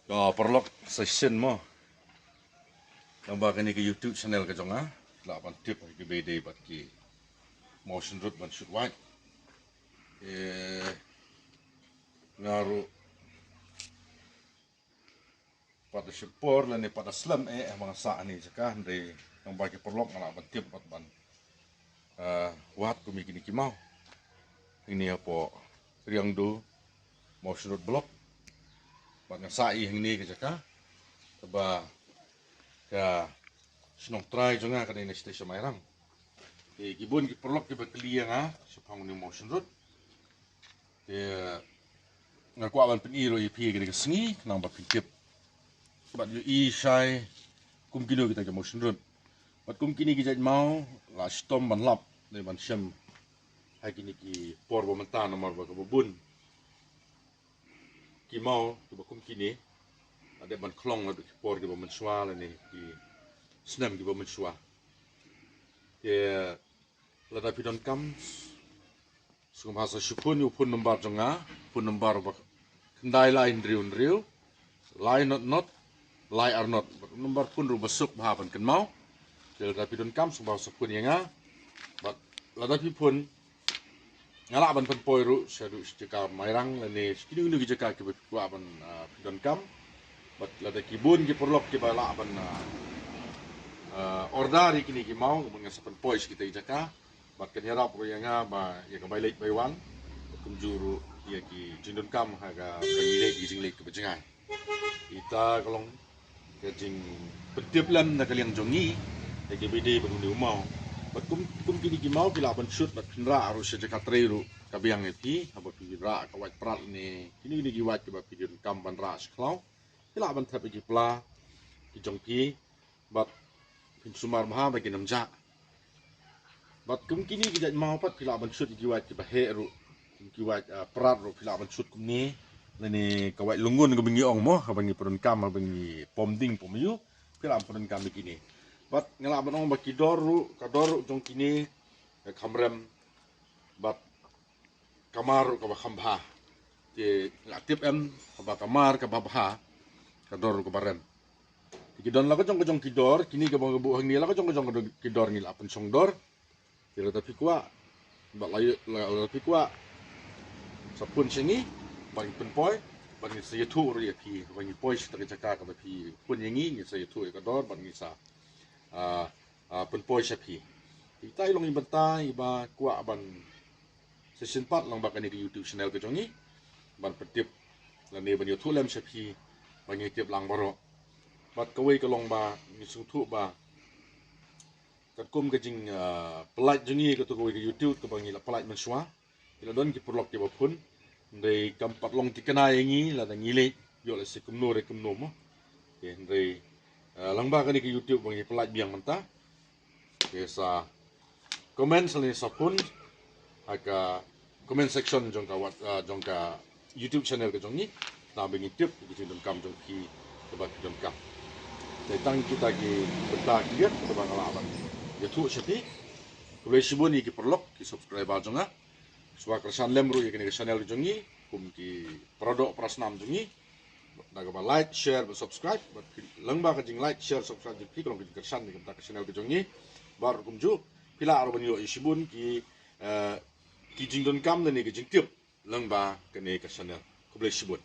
Perlok session mo. Nambah kini ke YouTube channel ke jonga. Lah ban tip ke bede bat ki motion root ban shoot white. Ngaru pada sepor lani pada slam mga sa ni saka ndai nambah ke perlok ngala ban tip bat ban wat kumi kini kimau. Ini apa riang do motion root block. Bat ngasai ini ke saka. Taba ka sinong try jonga kada ini station mairang. Gibon ki perlok ki bakliya nga supang ni motion road. Ngakwa ban peniro ipi gini kesengi nang ba pitip. Bat yu I shai kum kino kita ke motion road. Bat kum kini kita mau la stom ban lap ni ban syam hai kini ki por ba mentan nomor ba kabubun. Ki mau ki kum kini ada ban klong la por ki ba mensua la ni ki senam ki ba mensua. Lada pidon kam sum hasa syupun upun nombar jonga pun nombar ba kendai lain riu lain not lai are not nombar pun ru besuk ba ban ken mau lada pidon kam sum hasa pun yanga bat lada pipun ngala ban pen poi ru sadu jeka mairang lani skini nu jeka ki ba ban pidon kam bat lada kibun ki perlok ki bala ban ordari kini ki mau mengasapan pois kita ijaka bat kan yarap ko yanga ba ya ka bailek baiwan kunjuru ya ki jindun kam haga bangile ki jingle ke bejengai ita kolong ke jing pedeplan na kaliang jongi ya ke bede baduni umau bat kum kini ki mau kila ban shoot bat pinra harus sejaka treru kabiang eti haba pinra ka white prat ni kini ki white ke ba pidun kam ban ra sklau kila ban tapi ki pla ki jongpi bat sumar maha bagi namja. Bat kum kini kita mau pat pila ban shoot kiwat ki bahe ru kiwat prat ru pila ban shoot kum ni lani kawai lungun ke bengi ong mo ka bengi perun kam bengi pomding pomiyu pila perun kam kini. Bat ngala ban ong baki doru ka doru jong kini kamrem bat kamar ka ba khambha ti aktif em ka ba kamar ka ba bha ka doru ka barem kidon la kejong kidor kini ke bang buang ni la kejong kidor ni la pen songdor tira tapi kuat bak la tapi kuat sapun sini bang pen poi bang saya tu ri pi bang poi sta ke caka ka pi pun yangi ni saya tu ka dor bang sa pen poi sapi kita ilong ibenta iba kuat ban session part lang bak ni ke YouTube channel ke jongi ban petip la ne ban YouTube lem sapi bang tip lang baro bat kawai kalong ba misung tu ba kat kum ke jing pelait jengi ke tu kawai ke YouTube ke bangi la pelait mensua ila don ki perlok ke bapun ndai kampat long ti kana yangi la da ngile yo la se kumno re kumno mo ke ndai langba ka ni ke YouTube bangi pelait biang menta ke sa comment sali sapun aka comment section jongka YouTube channel ke jongi na bangi tip ke jing kam jong ki ke ba jong kam tentang kita ki bentak dia kita bakal aman ya tu sepi kalau sibuk ni ki perlok ki subscribe aja nga suka kersan lemru ya kini channel jongi kum ki produk prasnam jongi daga ba like share subscribe lengba ka jing like share subscribe ki kalau ki kersan ni kita channel jongi bar kum ju pila arban yo isibun ki ki jing don kam ni ki jing tip lengba kini ke channel kalau sibuk